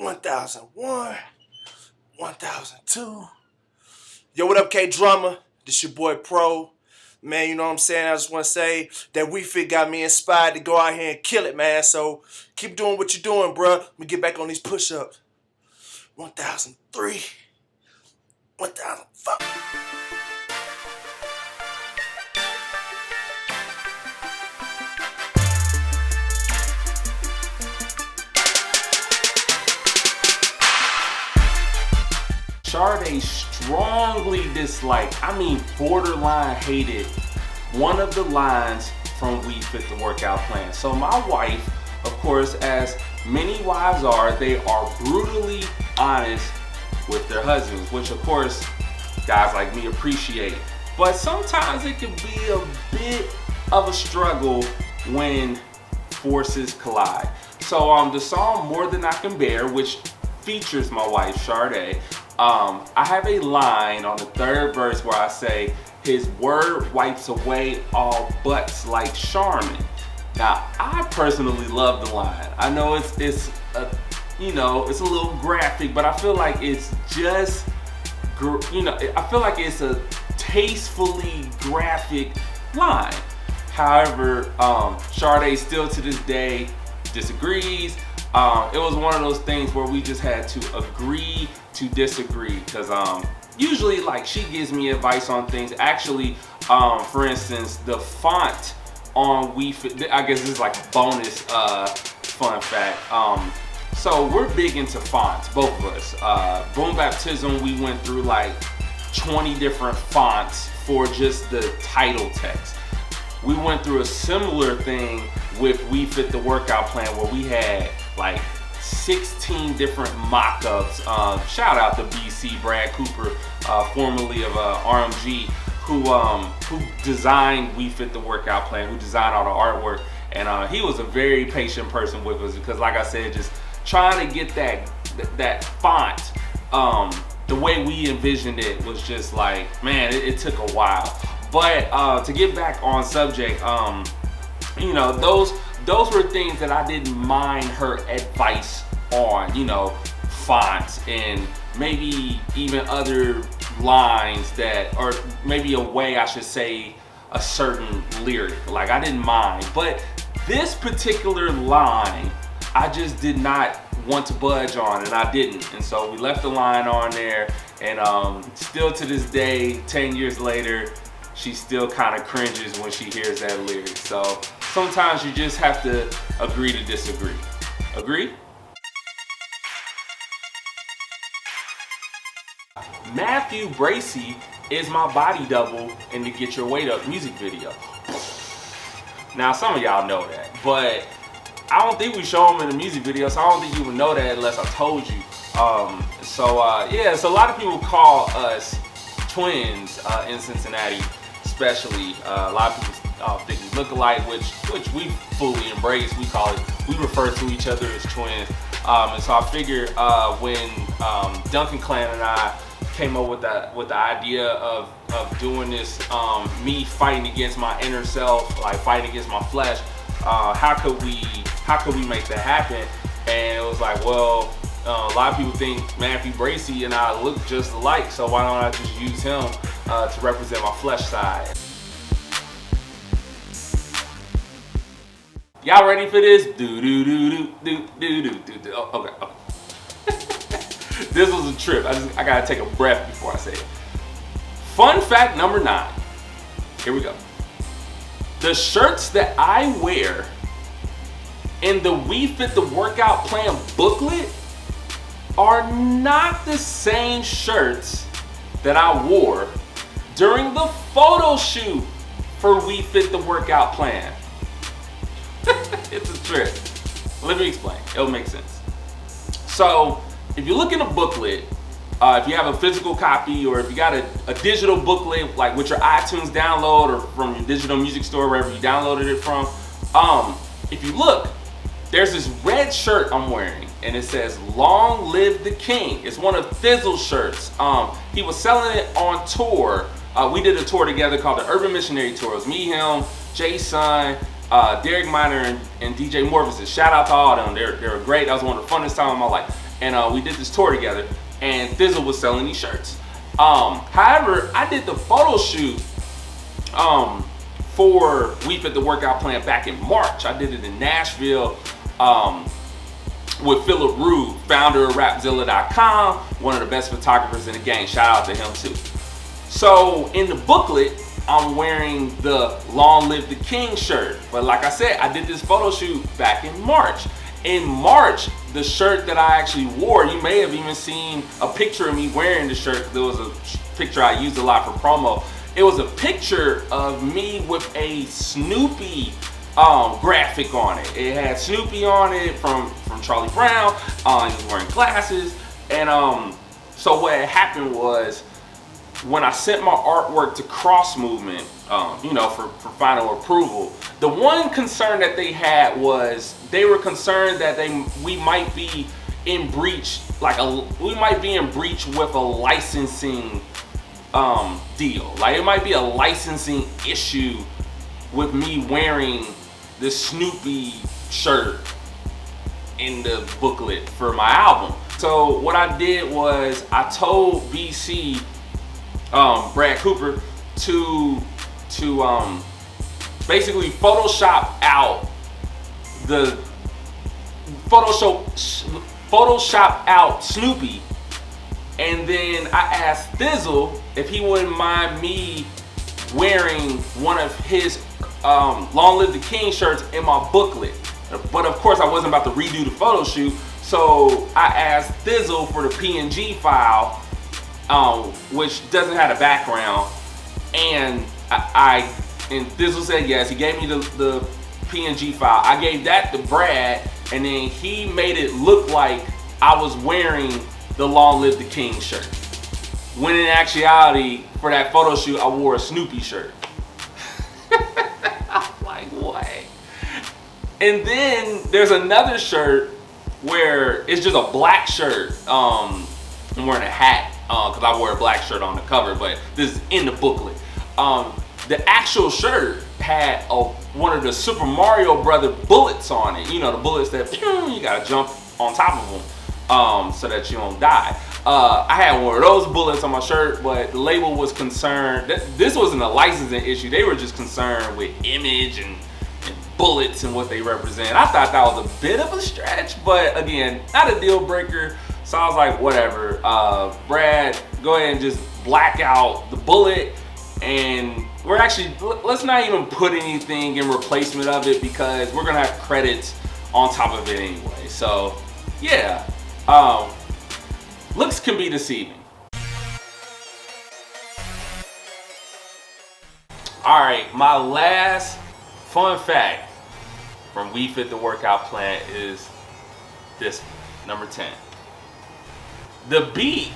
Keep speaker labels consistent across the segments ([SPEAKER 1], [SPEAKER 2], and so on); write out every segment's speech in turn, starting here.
[SPEAKER 1] 1001, 1002. Yo, what up, K Drummer? This your boy Pro. Man, you know what I'm saying? I just want to say that We Fit got me inspired to go out here and kill it, man. So keep doing what you're doing, bro. Let me get back on these push-ups. 1003, 1004.
[SPEAKER 2] Sade strongly disliked, I mean borderline hated, one of the lines from We Fit the Workout Plan. So my wife, of course, as many wives are, they are brutally honest with their husbands, which of course guys like me appreciate. But sometimes it can be a bit of a struggle when forces collide. So the song More Than I Can Bear, which features my wife Sade, I have a line on the third verse where I say, his word wipes away all butts like Charmin. Now, I personally love the line. I know it's a little graphic, but I feel like it's just, I feel like it's a tastefully graphic line. However, Sade still to this day disagrees. It was one of those things where we just had to agree to disagree, because usually like she gives me advice on things. Actually, for instance, the font on We Fit, I guess this is like a bonus fun fact. So we're big into fonts, both of us. Boom Baptism, we went through like 20 different fonts for just the title text. We went through a similar thing with We Fit the Workout Plan, where we had like 16 different mock-ups. Shout out to BC Brad Cooper, formerly of RMG, who designed We Fit the Workout Plan, who designed all the artwork, and he was a very patient person with us, because like I said, just trying to get that font the way we envisioned it was just like, man, it took a while. But to get back on subject, those were things that I didn't mind her advice on, fonts and maybe even other lines that, or maybe a way I should say a certain lyric. Like, I didn't mind. But this particular line, I just did not want to budge on, and I didn't. And so we left the line on there, and still to this day, 10 years later, she still kind of cringes when she hears that lyric. So sometimes you just have to agree to disagree. Agree? Matthew Bracey is my body double in the Get Your Weight Up music video. Now, some of y'all know that, but I don't think we show him in the music video, so I don't think you would know that unless I told you. So a lot of people call us twins in Cincinnati, especially. A lot of people think we look alike, which we fully embrace. We refer to each other as twins. And so I figured when Duncan Clan and I came up with the idea of doing this, me fighting against my inner self, like fighting against my flesh, how could we make that happen? And it was like, well, a lot of people think Matthew Bracey and I look just alike, so why don't I just use him to represent my flesh side? Y'all ready for this? Okay. This was a trip. I gotta take a breath before I say it. Fun fact number 9. Here we go. The shirts that I wear in the We Fit the Workout Plan booklet are not the same shirts that I wore during the photo shoot for We Fit the Workout Plan. It's a trip. Let me explain. It'll make sense. So, if you look in a booklet, if you have a physical copy, or if you got a digital booklet, like with your iTunes download or from your digital music store, wherever you downloaded it from, if you look, there's this red shirt I'm wearing, and it says "Long Live the King." It's one of Thizzle's shirts. He was selling it on tour. We did a tour together called the Urban Missionary Tour. It was me, him, Jason, Derek Minor, and DJ Morpheus. Shout out to all of them. They were great. That was one of the funnest times of my life. and we did this tour together, and Thizzle was selling these shirts. However, I did the photo shoot for We Fit the Workout Plan back in March. I did it in Nashville with Philip Rude, founder of Rapzilla.com, one of the best photographers in the game. Shout out to him too. So in the booklet, I'm wearing the Long Live the King shirt. But like I said, I did this photo shoot back in March. In March, the shirt that I actually wore, you may have even seen a picture of me wearing the shirt. There was a picture I used a lot for promo. It was a picture of me with a Snoopy graphic on it. It had Snoopy on it from Charlie Brown. He was wearing glasses. And so what had happened was, when I sent my artwork to Cross Movement, for final approval, the one concern that they had was they were concerned that we might be in breach, we might be in breach with a licensing deal. Like, it might be a licensing issue with me wearing the Snoopy shirt in the booklet for my album. So what I did was I told BC, Brad Cooper, to basically Photoshop out Snoopy, and then I asked Thizzle if he wouldn't mind me wearing one of his Long Live the King shirts in my booklet. But of course I wasn't about to redo the photo shoot, so I asked Thizzle for the PNG file, which doesn't have a background, and and Thizzle said yes. He gave me the PNG file. I gave that to Brad, and then he made it look like I was wearing the Long Live the King shirt, when in actuality, for that photo shoot, I wore a Snoopy shirt. I'm like, what? And then there's another shirt where it's just a black shirt. I'm wearing a hat because I wore a black shirt on the cover, but this is in the booklet. The actual shirt had one of the Super Mario Brother bullets on it. You know, the bullets that you gotta jump on top of them so that you don't die. I had one of those bullets on my shirt, but the label was concerned that this wasn't a licensing issue. They were just concerned with image and bullets and what they represent. I thought that was a bit of a stretch, but again, not a deal breaker. So I was like, whatever. Brad, go ahead and just black out the bullet, and let's not even put anything in replacement of it, because we're gonna have credits on top of it anyway. So yeah, looks can be deceiving. All right, my last fun fact from We Fit the Workout Plan is this, number 10. The beat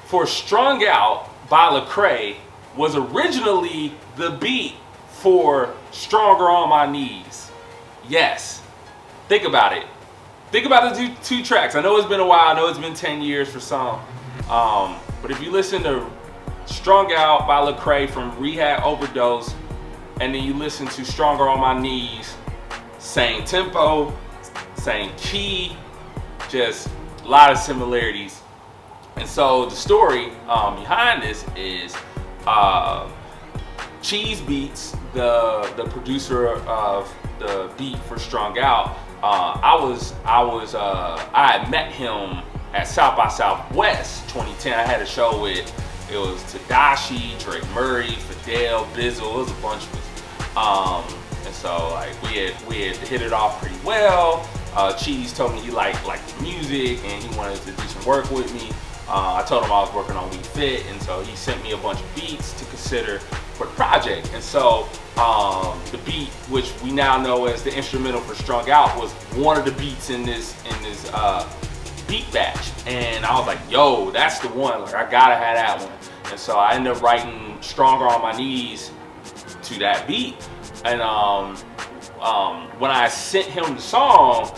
[SPEAKER 2] for Strung Out by Lecrae was originally the beat for Stronger on My Knees. Yes, think about it. Think about the two tracks. I know it's been a while, I know it's been 10 years for some. But if you listen to Strung Out by Lecrae from Rehab Overdose, and then you listen to Stronger on My Knees, same tempo, same key, just a lot of similarities. And so the story behind this is Cheese Beats, the producer of the beat for Strung Out. I had met him at South by Southwest 2010. I had a show with, it was Tadashi, Drake Murray, Fidel, Bizzle, it was a bunch of us. And so like we had hit it off pretty well. Cheese told me he liked the music and he wanted to do some work with me. I told him I was working on We Fit, and so he sent me a bunch of beats to consider for the project. And so the beat, which we now know as the instrumental for Strung Out, was one of the beats in this beat batch. And I was like, yo, that's the one, like I gotta have that one. And so I ended up writing Stronger on My Knees to that beat. And when I sent him the song,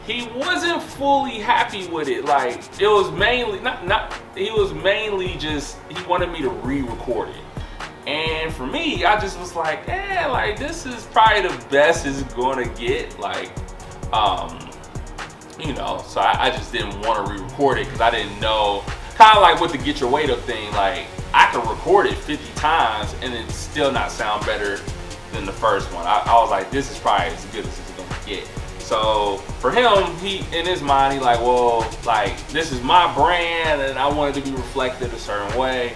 [SPEAKER 2] he wasn't fully happy with it. Like, it was mainly just he wanted me to re-record it. And for me, I just was like, like this is probably the best it's gonna get. Like, you know, so I just didn't want to re-record it because I didn't know. Kind of like with the Get Your Weight Up thing, like I could record it 50 times and it still not sound better than the first one. I was like, this is probably as good as it's gonna get. So for him, he in his mind, he like, well, like this is my brand and I want it to be reflected a certain way.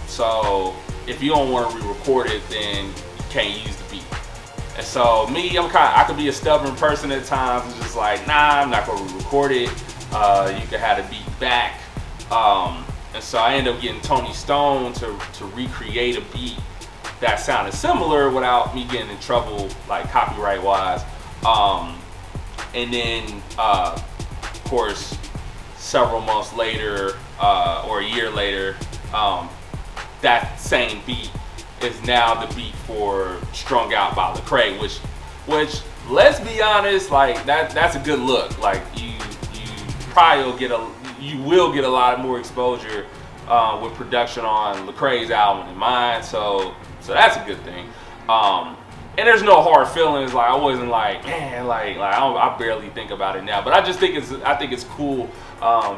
[SPEAKER 2] So if you don't want to re-record it, then you can't use the beat. And so me, I could be a stubborn person at times. It's just like, nah, I'm not gonna re-record it. You can have the beat back. And so I ended up getting Tony Stone to recreate a beat that sounded similar without me getting in trouble, like copyright wise. And then, of course, several months later, or a year later, that same beat is now the beat for Strung Out by Lecrae, which let's be honest, like that's a good look. Like you probably will get a lot more exposure with production on Lecrae's album than mine, so that's a good thing. And there's no hard feelings. Like I wasn't like, man, like I barely think about it now. But I think it's cool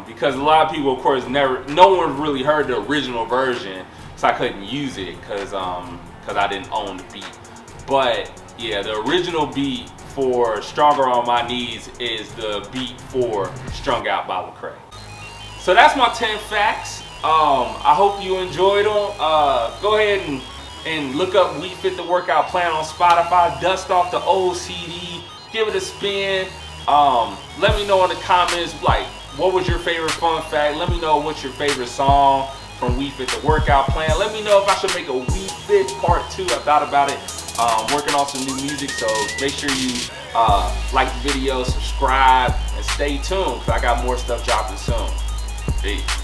[SPEAKER 2] because a lot of people, of course, no one really heard the original version, so I couldn't use it because I didn't own the beat. But yeah, the original beat for Stronger on My Knees is the beat for Strung Out by Lecrae. So that's my 10 facts. I hope you enjoyed them. Go ahead and look up We Fit the Workout Plan on Spotify. Dust off the old CD. Give it a spin. Let me know in the comments, like, what was your favorite fun fact? Let me know what's your favorite song from We Fit the Workout Plan. Let me know if I should make a We Fit Part 2. I thought about it. Working on some new music, so make sure you like the video, subscribe, and stay tuned because I got more stuff dropping soon. Peace.